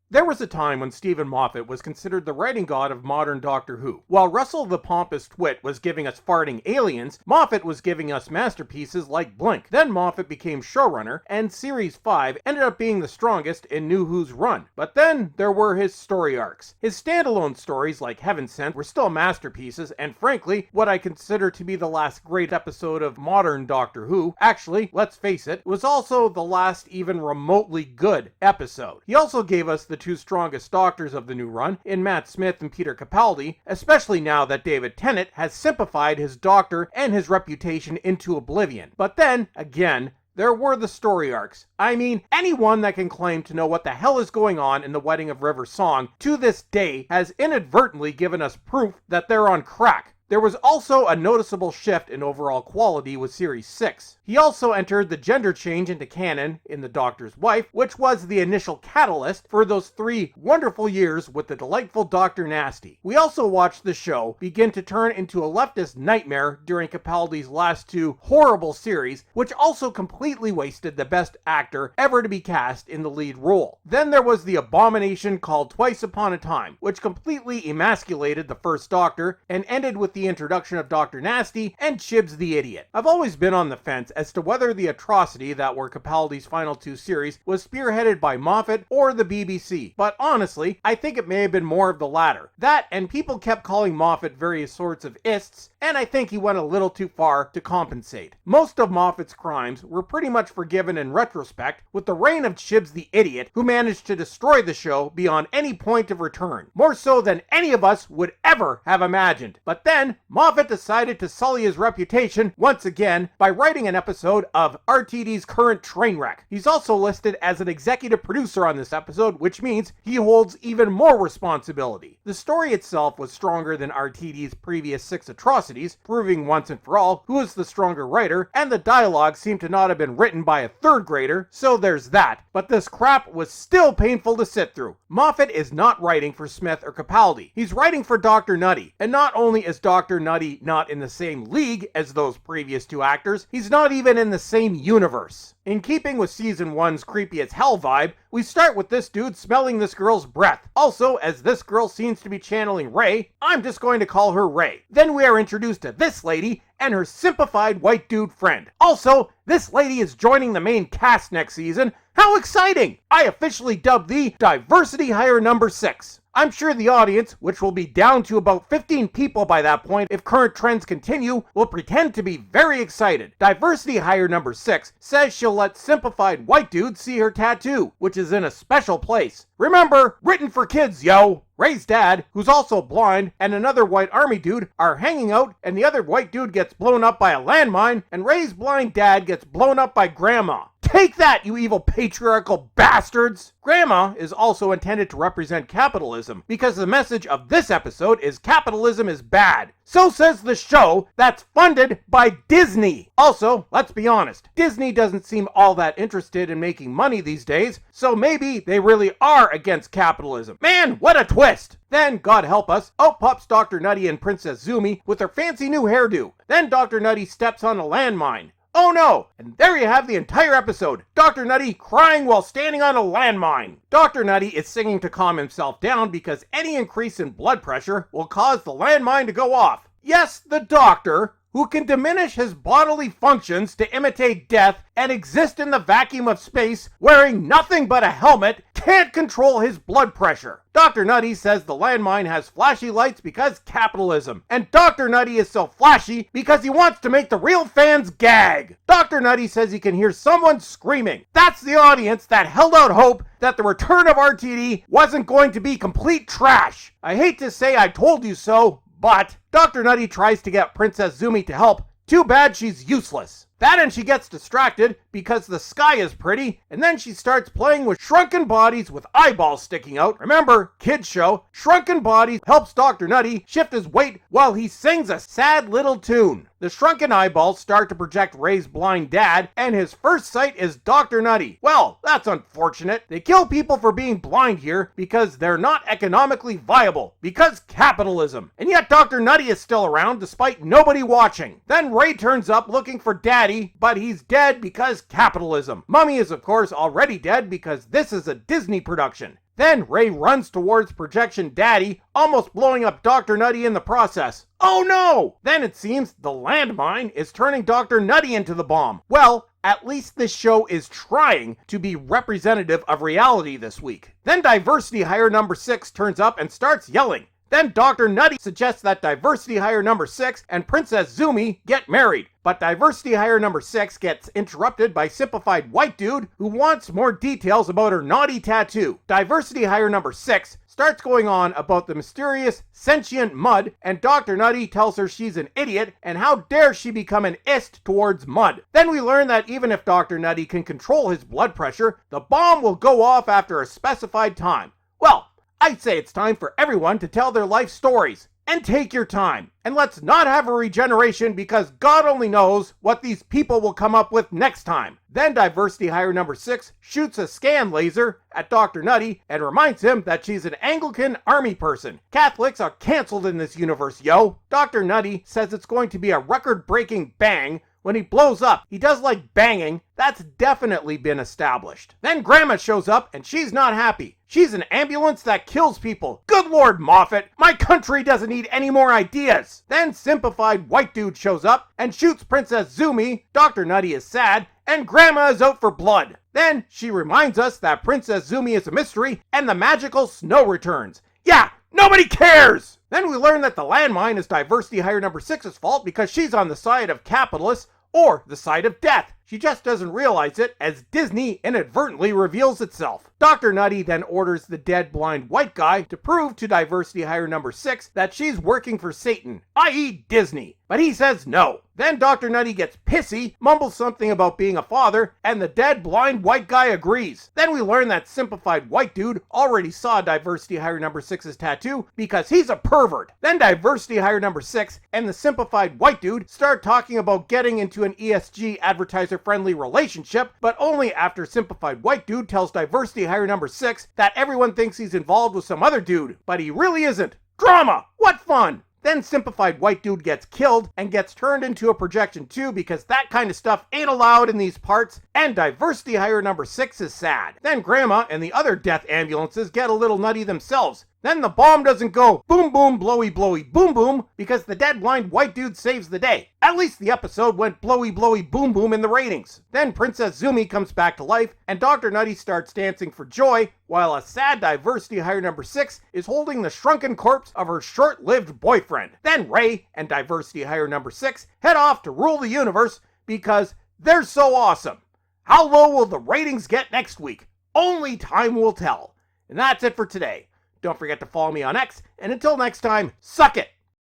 There was a time when Stephen Moffat was considered the writing god of modern Doctor Who. While Russell the Pompous Twit was giving us farting aliens, Moffat was giving us masterpieces like Blink. Then Moffat became showrunner, and Series 5 ended up being the strongest in New Who's run. But then there were his story arcs. His standalone stories like Heaven Sent were still masterpieces, and frankly, what I consider to be the last great episode of modern Doctor Who, actually, let's face it, was also the last even remotely good episode. He also gave us the two strongest Doctors of the new run in Matt Smith and Peter Capaldi, especially now that David Tennant has simplified his Doctor and his reputation into oblivion. But then, again, there were the story arcs. I mean, anyone that can claim to know what the hell is going on in The Wedding of River Song to this day has inadvertently given us proof that they're on crack. There was also a noticeable shift in overall quality with Series 6. He also entered the gender change into canon in The Doctor's Wife, which was the initial catalyst for those 3 wonderful years with the delightful Dr. Nasty. We also watched the show begin to turn into a leftist nightmare during Capaldi's last 2 horrible series, which also completely wasted the best actor ever to be cast in the lead role. Then there was the abomination called Twice Upon a Time, which completely emasculated the first Doctor and ended with the introduction of Dr. Nasty and Chibs the Idiot. I've always been on the fence as to whether the atrocity that were Capaldi's final 2 series was spearheaded by Moffat or the BBC, but honestly, I think it may have been more of the latter. That, and people kept calling Moffat various sorts of ists, and I think he went a little too far to compensate. Most of Moffat's crimes were pretty much forgiven in retrospect, with the reign of Chibs the Idiot, who managed to destroy the show beyond any point of return, more so than any of us would ever have imagined. But then, Moffat decided to sully his reputation once again by writing an episode of RTD's current train wreck. He's also listed as an executive producer on this episode, which means he holds even more responsibility. The story itself was stronger than RTD's previous 6 atrocities, proving once and for all who is the stronger writer, and the dialogue seemed to not have been written by a 3rd grader, so there's that. But this crap was still painful to sit through. Moffat is not writing for Smith or Capaldi. He's writing for Dr. Nutty, and not only is Dr. Nutty not in the same league as those previous 2 actors, he's not even in the same universe. In keeping with season 1's creepy as hell vibe, we start with this dude smelling this girl's breath. Also, as this girl seems to be channeling Ray, I'm just going to call her Ray. Then we are introduced to this lady and her simplified white dude friend. Also, this lady is joining the main cast next season. How exciting! I officially dubbed the Diversity Hire number 6. I'm sure the audience, which will be down to about 15 people by that point if current trends continue, will pretend to be very excited. Diversity Hire number 6 says she'll let simplified white dudes see her tattoo, which is in a special place. Remember, written for kids, yo! Ray's dad, who's also blind, and another white army dude are hanging out, and the other white dude gets blown up by a landmine, and Ray's blind dad gets blown up by Grandma. Take that, you evil patriarchal bastards! Grandma is also intended to represent capitalism, because the message of this episode is capitalism is bad. So says the show that's funded by Disney. Also, let's be honest, Disney doesn't seem all that interested in making money these days, so maybe they really are against capitalism. Man, what a twist! Then, God help us, out pops Dr. Nutty and Princess Zumi with their fancy new hairdo. Then Dr. Nutty steps on a landmine. Oh no! And there you have the entire episode. Dr. Nutty crying while standing on a landmine. Dr. Nutty is singing to calm himself down because any increase in blood pressure will cause the landmine to go off. Yes, the Doctor, who can diminish his bodily functions to imitate death and exist in the vacuum of space wearing nothing but a helmet, can't control his blood pressure. Dr. Nutty says the landmine has flashy lights because capitalism. And Dr. Nutty is so flashy because he wants to make the real fans gag. Dr. Nutty says he can hear someone screaming. That's the audience that held out hope that the return of RTD wasn't going to be complete trash. I hate to say I told you so, but Dr. Nutty tries to get Princess Zumi to help. Too bad she's useless. That and she gets distracted because the sky is pretty, and then she starts playing with shrunken bodies with eyeballs sticking out. Remember, kids show, Shrunken Bodies helps Dr. Nutty shift his weight while he sings a sad little tune. The shrunken eyeballs start to project Ray's blind dad, and his first sight is Dr. Nutty. Well, that's unfortunate. They kill people for being blind here because they're not economically viable, because capitalism. And yet Dr. Nutty is still around despite nobody watching. Then Ray turns up looking for Daddy, but he's dead because capitalism. Mummy is of course already dead because this is a Disney production. Then Ray runs towards Projection Daddy, almost blowing up Dr. Nutty in the process. Oh no! Then it seems the landmine is turning Dr. Nutty into the bomb. Well, at least this show is trying to be representative of reality this week. Then Diversity Hire number 6 turns up and starts yelling. Then Dr. Nutty suggests that Diversity Hire number 6 and Princess Zumi get married. But Diversity Hire number 6 gets interrupted by Simplified White Dude who wants more details about her naughty tattoo. Diversity Hire number 6 starts going on about the mysterious sentient mud, and Dr. Nutty tells her she's an idiot and how dare she become an ist towards mud. Then we learn that even if Dr. Nutty can control his blood pressure, the bomb will go off after a specified time. Well, I'd say it's time for everyone to tell their life stories. And take your time. And let's not have a regeneration because God only knows what these people will come up with next time. Then Diversity Hire number 6 shoots a scan laser at Dr. Nutty and reminds him that she's an Anglican army person. Catholics are canceled in this universe, yo. Dr. Nutty says it's going to be a record-breaking bang when he blows up. He does like banging. That's definitely been established. Then Grandma shows up and she's not happy. She's an ambulance that kills people. Good Lord, Moffat, my country doesn't need any more ideas. Then Simplified White Dude shows up and shoots Princess Zumi. Dr. Nutty is sad and Grandma is out for blood. Then she reminds us that Princess Zumi is a mystery and the magical snow returns. Yeah, nobody cares! Then we learn that the landmine is Diversity Hire number 6's fault because she's on the side of capitalists or the side of death. She just doesn't realize it as Disney inadvertently reveals itself. Dr. Nutty then orders the dead blind white guy to prove to Diversity Hire number 6 that she's working for Satan, i.e. Disney. But he says no. Then Dr. Nutty gets pissy, mumbles something about being a father, and the dead blind white guy agrees. Then we learn that Simplified White Dude already saw Diversity Hire number 6's tattoo because he's a pervert. Then Diversity Hire number 6 and the Simplified White Dude start talking about getting into an ESG advertiser-friendly relationship, but only after Simplified White Dude tells Diversity Hire number 6 that everyone thinks he's involved with some other dude, but he really isn't. Drama! What fun! Then Simplified White Dude gets killed and gets turned into a projection too because that kind of stuff ain't allowed in these parts, and Diversity Hire number 6 is sad. Then Grandma and the other death ambulances get a little nutty themselves. Then the bomb doesn't go boom boom blowy blowy boom boom because the dead blind white dude saves the day. At least the episode went blowy blowy boom boom in the ratings. Then Princess Zumi comes back to life and Dr. Nutty starts dancing for joy while a sad Diversity Hire number 6 is holding the shrunken corpse of her short-lived boyfriend. Then Ray and Diversity Hire number 6 head off to rule the universe because they're so awesome. How low will the ratings get next week? Only time will tell. And that's it for today. Don't forget to follow me on X, and until next time, suck it!